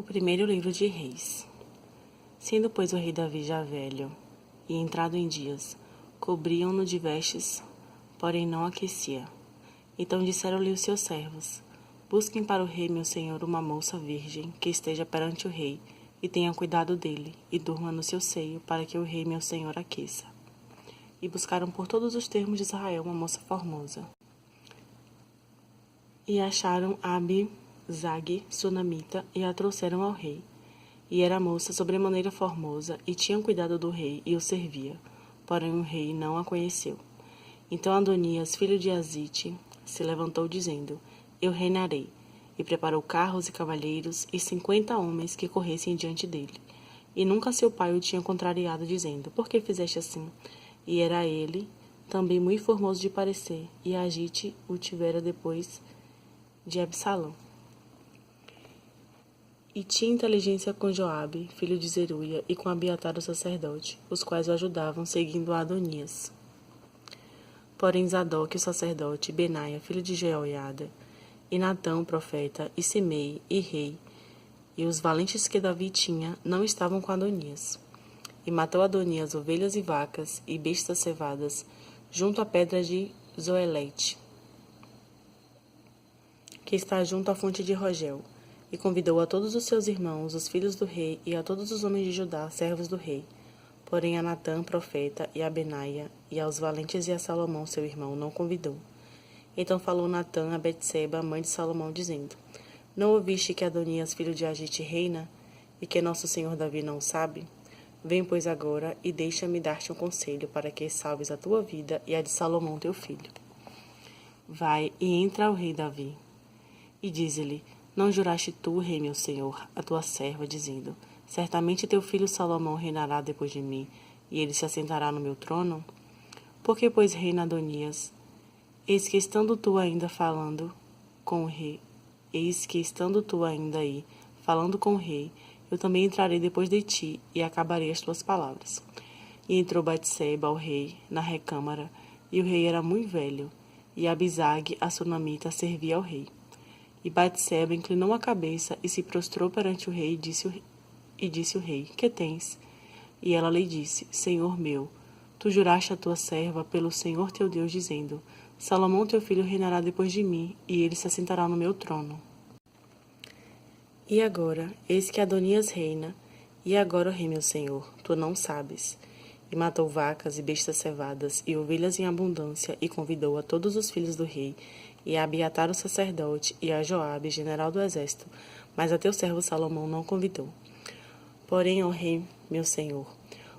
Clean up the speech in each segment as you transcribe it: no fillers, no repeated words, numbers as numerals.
O primeiro livro de Reis. Sendo, pois, o rei Davi já velho e entrado em dias, cobriam-no de vestes, porém não aquecia. Então disseram-lhe os seus servos: Busquem para o rei meu senhor uma moça virgem, que esteja perante o rei, e tenha cuidado dele, e durma no seu seio, para que o rei meu senhor aqueça. E buscaram por todos os termos de Israel uma moça formosa. E acharam Abizag, sunamita, e a trouxeram ao rei. E era moça sobremaneira formosa, e tinha cuidado do rei, e o servia. Porém o rei não a conheceu. Então Adonias, filho de Azite, se levantou dizendo: Eu reinarei. E preparou carros e cavalheiros, e 50 homens que corressem diante dele. E nunca seu pai o tinha contrariado, dizendo: Por que fizeste assim? E era ele também muito formoso de parecer, e Agite o tivera depois de Absalão. E tinha inteligência com Joabe, filho de Zeruia, e com Abiatar o sacerdote, os quais o ajudavam, seguindo Adonias. Porém Zadok, o sacerdote, Benaia, filho de Jeoiada, e Natã, o profeta, e Simei, e rei, e os valentes que Davi tinha, não estavam com Adonias. E matou Adonias ovelhas e vacas, e bestas cevadas, junto à pedra de Zoelete, que está junto à fonte de Rogel, e convidou a todos os seus irmãos, os filhos do rei, e a todos os homens de Judá, servos do rei. Porém a Natã, profeta, e a Benaia, e aos valentes e a Salomão, seu irmão, não convidou. Então falou Natã a Betseba, mãe de Salomão, dizendo: Não ouviste que Adonias, filho de Agite, reina, e que nosso senhor Davi não sabe? Vem, pois, agora, e deixa-me dar-te um conselho, para que salves a tua vida e a de Salomão, teu filho. Vai e entra ao rei Davi. E dize-lhe: Não juraste tu, rei meu senhor, a tua serva, dizendo: Certamente teu filho Salomão reinará depois de mim, e ele se assentará no meu trono? Por que, pois, reina Adonias? Eis que estando tu ainda falando com o rei, eis que estando tu ainda aí, falando com o rei, eu também entrarei depois de ti, e acabarei as tuas palavras. E entrou Batseba ao rei, na recâmara, e o rei era muito velho, e Abizag, a sunamita, servia ao rei. E Batseba inclinou a cabeça e se prostrou perante o rei, e disse o rei: Que tens? E ela lhe disse: Senhor meu, tu juraste a tua serva pelo Senhor teu Deus, dizendo: Salomão teu filho reinará depois de mim, e ele se assentará no meu trono. E agora, eis que Adonias reina, e agora, rei meu senhor, tu não sabes. E matou vacas e bestas cevadas, e ovelhas em abundância, e convidou a todos os filhos do rei, e a Abiatar o sacerdote, e a Joabe, general do exército, mas a teu servo Salomão não convidou. Porém, ó rei, meu senhor,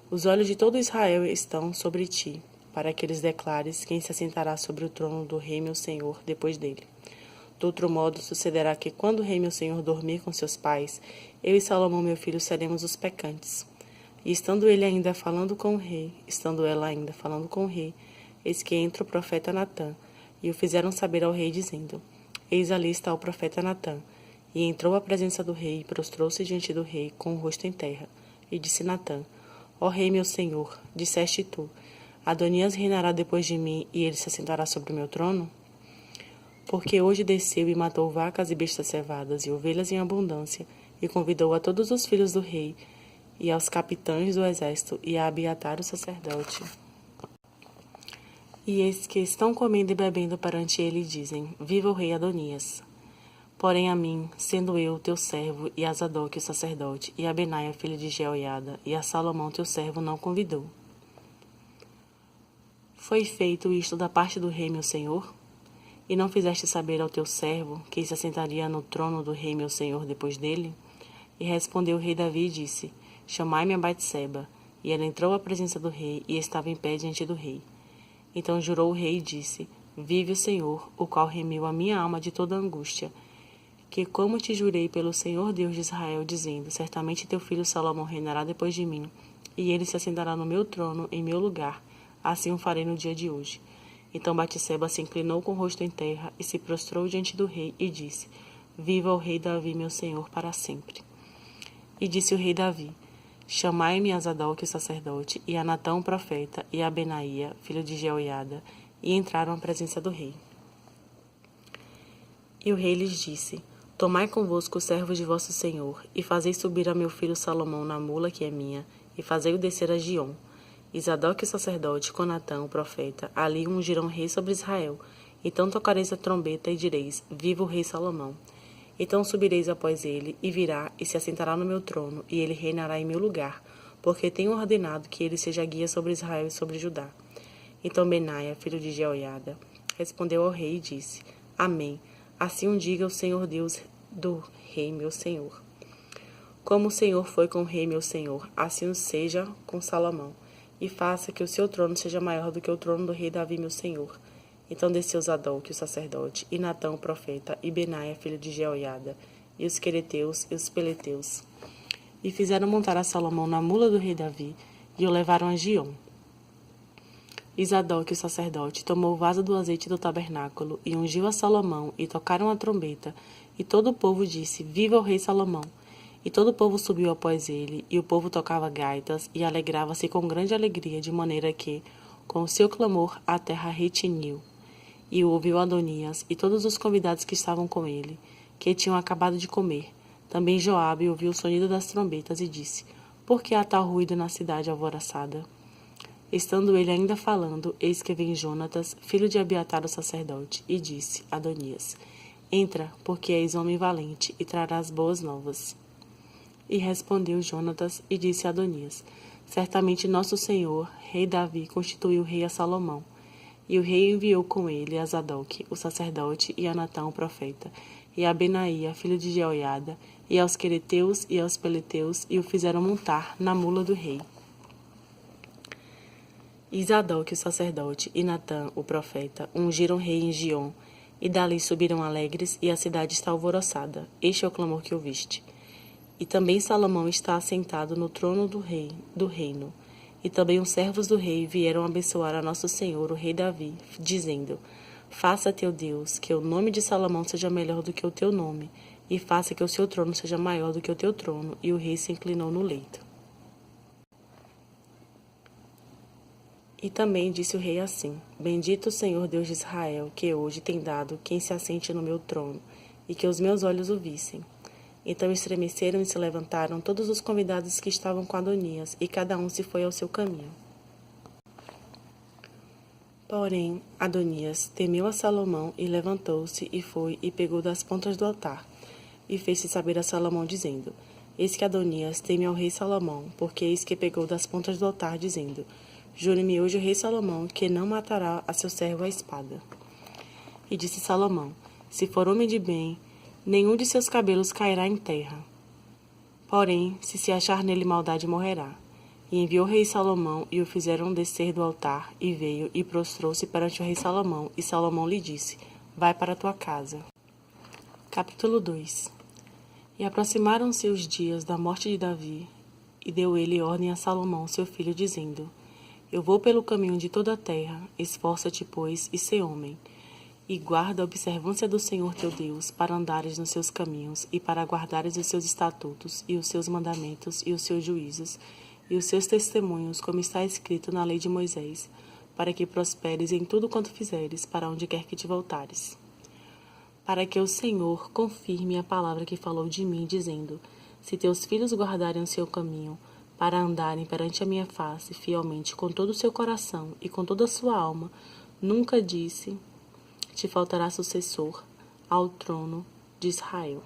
os olhos de todo Israel estão sobre ti, para que eles declares quem se assentará sobre o trono do rei meu senhor depois dele. De outro modo, sucederá que, quando o rei meu senhor dormir com seus pais, eu e Salomão meu filho seremos os pecantes. E estando ele ainda falando com o rei, estando ela ainda falando com o rei, eis que entra o profeta Natã, e o fizeram saber ao rei, dizendo: Eis ali está o profeta Natã. E entrou à presença do rei, e prostrou-se diante do rei, com o rosto em terra. E disse Natã: Ó rei meu senhor, disseste tu: Adonias reinará depois de mim, e ele se assentará sobre o meu trono? Porque hoje desceu e matou vacas e bestas cevadas, e ovelhas em abundância, e convidou a todos os filhos do rei, e aos capitães do exército, e a Abiatar o sacerdote. E eis que estão comendo e bebendo perante ele, e dizem: Viva o rei Adonias! Porém a mim, sendo eu teu servo, e a Zadok o sacerdote, e a Benaia filho de Jeoiada, e a Salomão teu servo não convidou. Foi feito isto da parte do rei meu senhor? E não fizeste saber ao teu servo, que se assentaria no trono do rei meu senhor depois dele? E respondeu o rei Davi e disse: Chamai-me a Batseba. E ela entrou à presença do rei, e estava em pé diante do rei. Então jurou o rei e disse: Vive o Senhor, o qual remiu a minha alma de toda angústia, que como te jurei pelo Senhor Deus de Israel, dizendo: Certamente teu filho Salomão reinará depois de mim, e ele se assentará no meu trono, em meu lugar, assim o farei no dia de hoje. Então Batseba se inclinou com o rosto em terra, e se prostrou diante do rei, e disse: Viva o rei Davi, meu senhor, para sempre. E disse o rei Davi: Chamai-me a Zadok o sacerdote, e a Natã o profeta, e a Benaia, filho de Jeoiada, e entraram à presença do rei. E o rei lhes disse: Tomai convosco os servos de vosso senhor, e fazei subir a meu filho Salomão na mula que é minha, e fazei-o descer a Giom. E Zadok o sacerdote, com Natã o profeta, ali ungirão rei sobre Israel. Então tocareis a trombeta e direis, viva o rei Salomão. Então subireis após ele, e virá, e se assentará no meu trono, e ele reinará em meu lugar, porque tenho ordenado que ele seja guia sobre Israel e sobre Judá. Então Benaia, filho de Jeoiada, respondeu ao rei e disse, Amém. Assim o diga o Senhor Deus do rei meu senhor. Como o Senhor foi com o rei meu senhor, assim o seja com Salomão, e faça que o seu trono seja maior do que o trono do rei Davi meu senhor. Então desceu Zadok, o sacerdote, e Natã o profeta, e Benaia, filho de Jeoiada, e os quereteus e os peleteus, e fizeram montar a Salomão na mula do rei Davi, e o levaram a Giom. E Zadok, o sacerdote, tomou o vaso do azeite do tabernáculo, e ungiu a Salomão, e tocaram a trombeta, e todo o povo disse, viva o rei Salomão! E todo o povo subiu após ele, e o povo tocava gaitas, e alegrava-se com grande alegria, de maneira que, com o seu clamor, a terra retiniu. E o ouviu Adonias, e todos os convidados que estavam com ele, que tinham acabado de comer. Também Joabe ouviu o sonido das trombetas, e disse, por que há tal ruído na cidade alvoroçada? Estando ele ainda falando, eis que vem Jonatas, filho de Abiatar o sacerdote, e disse, Adonias, entra, porque és homem valente, e trarás boas novas. E respondeu Jonatas, e disse a Adonias, certamente nosso senhor, rei Davi, constituiu rei a Salomão. E o rei enviou com ele a Zadok, o sacerdote, e a Natã, o profeta, e a Benaia, filho de Jeoiada, e aos quereteus e aos peleteus, e o fizeram montar na mula do rei. E Zadok, o sacerdote, e Natã, o profeta, ungiram rei em Giom, e dali subiram alegres, e a cidade está alvoroçada. Este é o clamor que ouviste. E também Salomão está assentado no trono do rei, do reino. E também os servos do rei vieram abençoar a nosso senhor, o rei Davi, dizendo, faça teu Deus, que o nome de Salomão seja melhor do que o teu nome, e faça que o seu trono seja maior do que o teu trono. E o rei se inclinou no leito. E também disse o rei assim, bendito o Senhor Deus de Israel, que hoje tem dado quem se assente no meu trono, e que os meus olhos o vissem. Então estremeceram e se levantaram todos os convidados que estavam com Adonias, e cada um se foi ao seu caminho. Porém, Adonias temeu a Salomão, e levantou-se, e foi, e pegou das pontas do altar, e fez-se saber a Salomão, dizendo, eis que Adonias teme ao rei Salomão, porque eis que pegou das pontas do altar, dizendo, jure-me hoje o rei Salomão, que não matará a seu servo à espada. E disse Salomão, se for homem de bem, nenhum de seus cabelos cairá em terra. Porém, se achar nele maldade, morrerá. E enviou o rei Salomão, e o fizeram descer do altar, e veio, e prostrou-se perante o rei Salomão, e Salomão lhe disse, vai para a tua casa. Capítulo 2. E aproximaram-se os dias da morte de Davi, e deu ele ordem a Salomão, seu filho, dizendo, eu vou pelo caminho de toda a terra, esforça-te, pois, e sê homem, e guarda a observância do Senhor teu Deus, para andares nos seus caminhos, e para guardares os seus estatutos, e os seus mandamentos, e os seus juízos, e os seus testemunhos, como está escrito na lei de Moisés, para que prosperes em tudo quanto fizeres, para onde quer que te voltares. Para que o Senhor confirme a palavra que falou de mim, dizendo, se teus filhos guardarem o seu caminho, para andarem perante a minha face fielmente com todo o seu coração e com toda a sua alma, nunca disse, te faltará sucessor ao trono de Israel.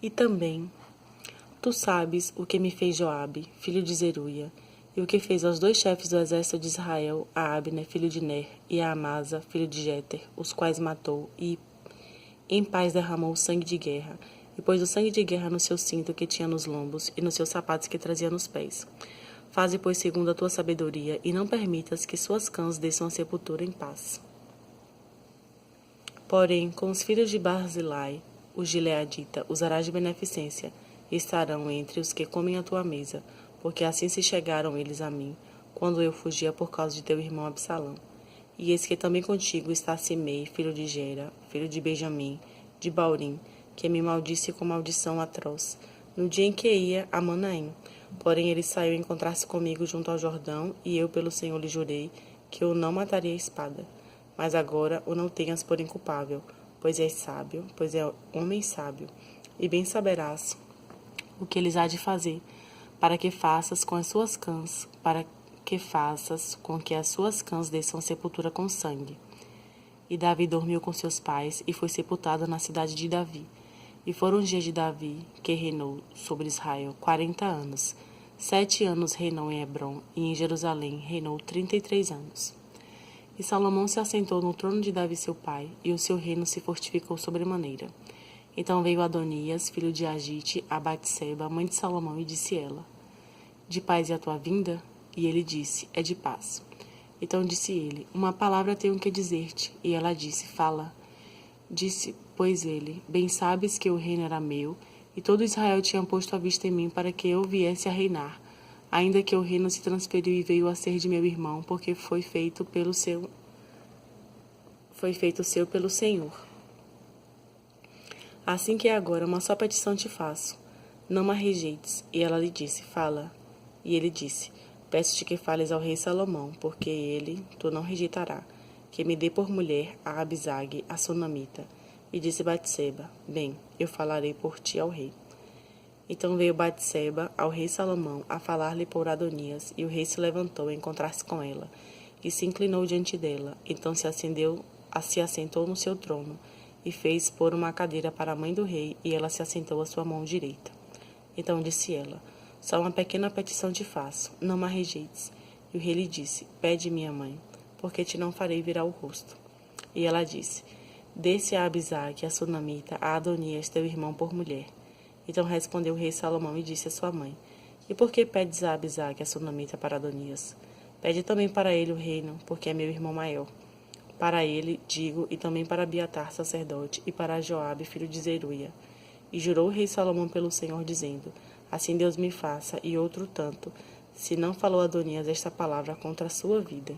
E também, tu sabes o que me fez Joabe, filho de Zeruia, e o que fez aos dois chefes do exército de Israel, a Abner, filho de Ner, e a Amasa, filho de Jeter, os quais matou, e em paz derramou o sangue de guerra, e pôs o sangue de guerra no seu cinto que tinha nos lombos, e nos seus sapatos que trazia nos pés. Faze, pois, segundo a tua sabedoria, e não permitas que suas cãs desçam a sepultura em paz. Porém, com os filhos de Barzilai, o gileadita, usarás de beneficência, e estarão entre os que comem a tua mesa, porque assim se chegaram eles a mim, quando eu fugia por causa de teu irmão Absalão. E eis que também contigo está Simei, filho de Gera, filho de Benjamim, de Baurim, que me maldisse com maldição atroz, no dia em que ia a Manaim. Porém ele saiu a encontrar-se comigo junto ao Jordão, e eu pelo Senhor lhe jurei que eu não mataria a espada. Mas agora o não tenhas por inculpável, pois és sábio, pois é homem sábio, e bem saberás o que eles há de fazer, para que faças com que as suas cãs desçam a sepultura com sangue. E Davi dormiu com seus pais e foi sepultado na cidade de Davi. E foram os dias de Davi, que reinou sobre Israel 40 anos. 7 anos reinou em Hebrom, e em Jerusalém reinou 33 anos. E Salomão se assentou no trono de Davi seu pai, e o seu reino se fortificou sobremaneira. Então veio Adonias, filho de Agite, a Batseba, mãe de Salomão, e disse ela: De paz é a tua vinda? E ele disse: É de paz. Então disse ele: Uma palavra tenho que dizer-te. E ela disse: Fala. Disse, pois ele: Bem sabes que o reino era meu, e todo Israel tinha posto a vista em mim para que eu viesse a reinar, ainda que o reino se transferiu e veio a ser de meu irmão, porque foi feito seu pelo Senhor. Assim que agora uma só petição te faço: não me rejeites. E ela lhe disse: Fala. E ele disse: Peço-te que fales ao rei Salomão, porque ele tu não rejeitará, que me dê por mulher a Abisag, a sunamita. E disse Batseba: Bem, eu falarei por ti ao rei. Então veio Batseba ao rei Salomão a falar-lhe por Adonias, e o rei se levantou a encontrar-se com ela, e se inclinou diante dela. Então se assentou no seu trono, e fez pôr uma cadeira para a mãe do rei, e ela se assentou à sua mão direita. Então disse ela: Só uma pequena petição te faço, não me rejeites. E o rei lhe disse: Pede, minha mãe, porque te não farei virar o rosto. E ela disse: Dê-se a Abisag, a sunamita, a Adonias, teu irmão, por mulher. Então respondeu o rei Salomão e disse à sua mãe: E por que pedes a Abisag, a sunamita, para Adonias? Pede também para ele o reino, porque é meu irmão maior. Para ele, digo, e também para Abiatar, sacerdote, e para Joabe, filho de Zeruia. E jurou o rei Salomão pelo Senhor, dizendo: Assim Deus me faça, e outro tanto, se não falou Adonias esta palavra contra a sua vida.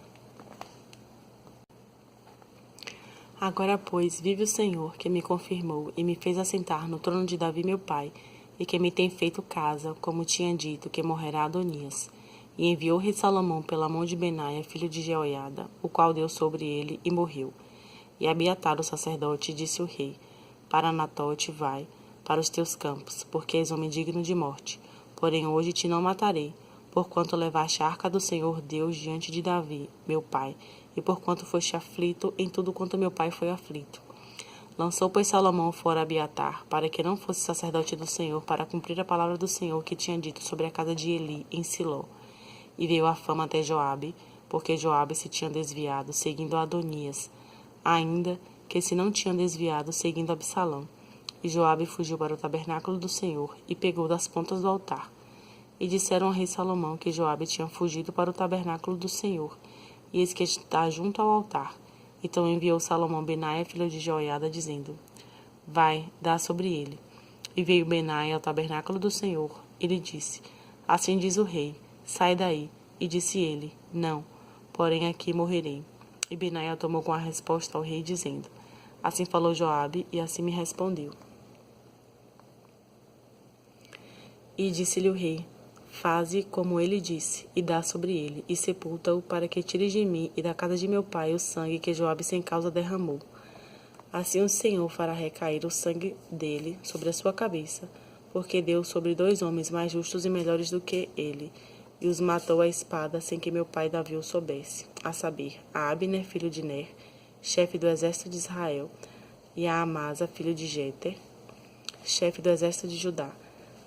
Agora, pois, vive o Senhor, que me confirmou e me fez assentar no trono de Davi meu pai, e que me tem feito casa, como tinha dito, que morrerá Adonias. E enviou o rei Salomão pela mão de Benaia, filho de Jeoiada, o qual deu sobre ele e morreu. E Abiatar, o sacerdote, disse o rei: Para Anatote vai, para os teus campos, porque és homem digno de morte. Porém hoje te não matarei, porquanto levaste a arca do Senhor Deus diante de Davi, meu pai, e porquanto foste aflito em tudo quanto meu pai foi aflito. Lançou, pois, Salomão fora Abiatar, para que não fosse sacerdote do Senhor, para cumprir a palavra do Senhor que tinha dito sobre a casa de Eli, em Siló. E veio a fama até Joabe, porque Joabe se tinha desviado, seguindo Adonias, ainda que se não tinha desviado, seguindo Absalão. E Joabe fugiu para o tabernáculo do Senhor e pegou das pontas do altar. E disseram ao rei Salomão que Joabe tinha fugido para o tabernáculo do Senhor, e eis que está junto ao altar. Então enviou Salomão Benaia, filho de Jeoiada, dizendo: Vai, dá sobre ele. E veio Benaia ao tabernáculo do Senhor, e lhe disse: Assim diz o rei, sai daí. E disse ele: Não, porém aqui morrerei. E Benaia tomou com a resposta ao rei, dizendo: Assim falou Joabe, e assim me respondeu. E disse-lhe o rei: Faze como ele disse, e dá sobre ele, e sepulta-o, para que tire de mim e da casa de meu pai o sangue que Joabe sem causa derramou. Assim o Senhor fará recair o sangue dele sobre a sua cabeça, porque deu sobre 2 homens mais justos e melhores do que ele, e os matou à espada sem que meu pai Davi o soubesse, a saber, a Abner, filho de Ner, chefe do exército de Israel, e a Amasa, filho de Jeter, chefe do exército de Judá.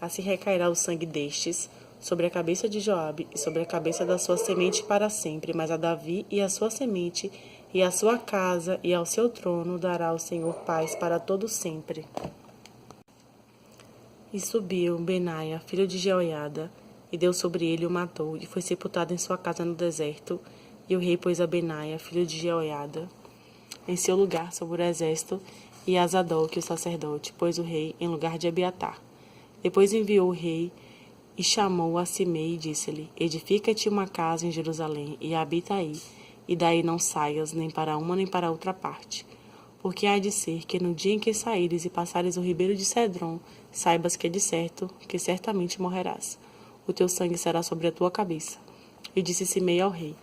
Assim recairá o sangue destes sobre a cabeça de Joabe e sobre a cabeça da sua semente para sempre, mas a Davi e a sua semente e a sua casa e ao seu trono dará o Senhor paz para todo sempre. E subiu Benaia, filho de Jeoiada, e deu sobre ele e o matou, e foi sepultado em sua casa no deserto. E o rei pôs a Benaia, filho de Jeoiada, em seu lugar sobre o exército, e a Zadok, o sacerdote, pôs o rei em lugar de Abiatar. Depois enviou o rei e chamou a Simei e disse-lhe: Edifica-te uma casa em Jerusalém e habita aí, e daí não saias nem para uma nem para outra parte. Porque há de ser que no dia em que saíres e passares o ribeiro de Cedron, saibas que é de certo que certamente morrerás. O teu sangue será sobre a tua cabeça. E disse Simei ao rei: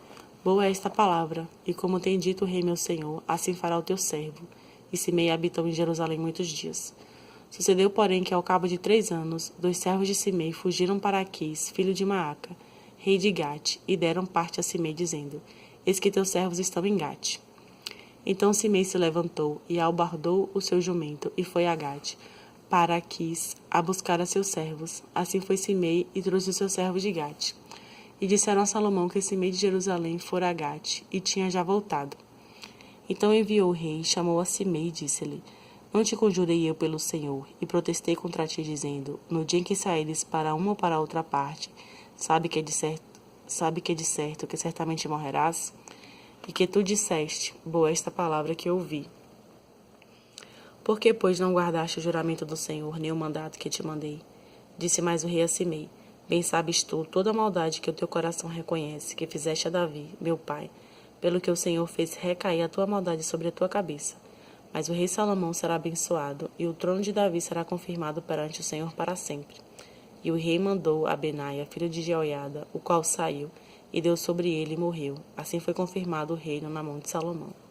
Boa é esta palavra, e como tem dito o rei meu senhor, assim fará o teu servo. e Simei habitou em Jerusalém muitos dias. Sucedeu, porém, que ao cabo de 3 anos, 2 servos de Simei fugiram para Aquis, filho de Maaca, rei de Gate, e deram parte a Simei, dizendo: Eis que teus servos estão em Gate. Então Simei se levantou e albardou o seu jumento e foi a Gate, para Aquis, a buscar a seus servos. Assim foi Simei e trouxe os seus servos de Gate. E disseram a Salomão que Simei de Jerusalém fora a Gate, e tinha já voltado. Então enviou o rei, chamou a Simei e disse-lhe: Não te conjurei eu pelo Senhor, e protestei contra ti, dizendo: No dia em que saíres para uma ou para outra parte, sabe que é de certo que certamente morrerás? E que tu disseste: Boa esta palavra que ouvi. Por que, pois, não guardaste o juramento do Senhor, nem o mandato que te mandei? Disse mais o rei a Simei: Bem sabes tu toda a maldade que o teu coração reconhece, que fizeste a Davi, meu pai, pelo que o Senhor fez recair a tua maldade sobre a tua cabeça. Mas o rei Salomão será abençoado, e o trono de Davi será confirmado perante o Senhor para sempre. E o rei mandou a Benaia, filho de Jeoiada, o qual saiu, e deu sobre ele e morreu. Assim foi confirmado o reino na mão de Salomão.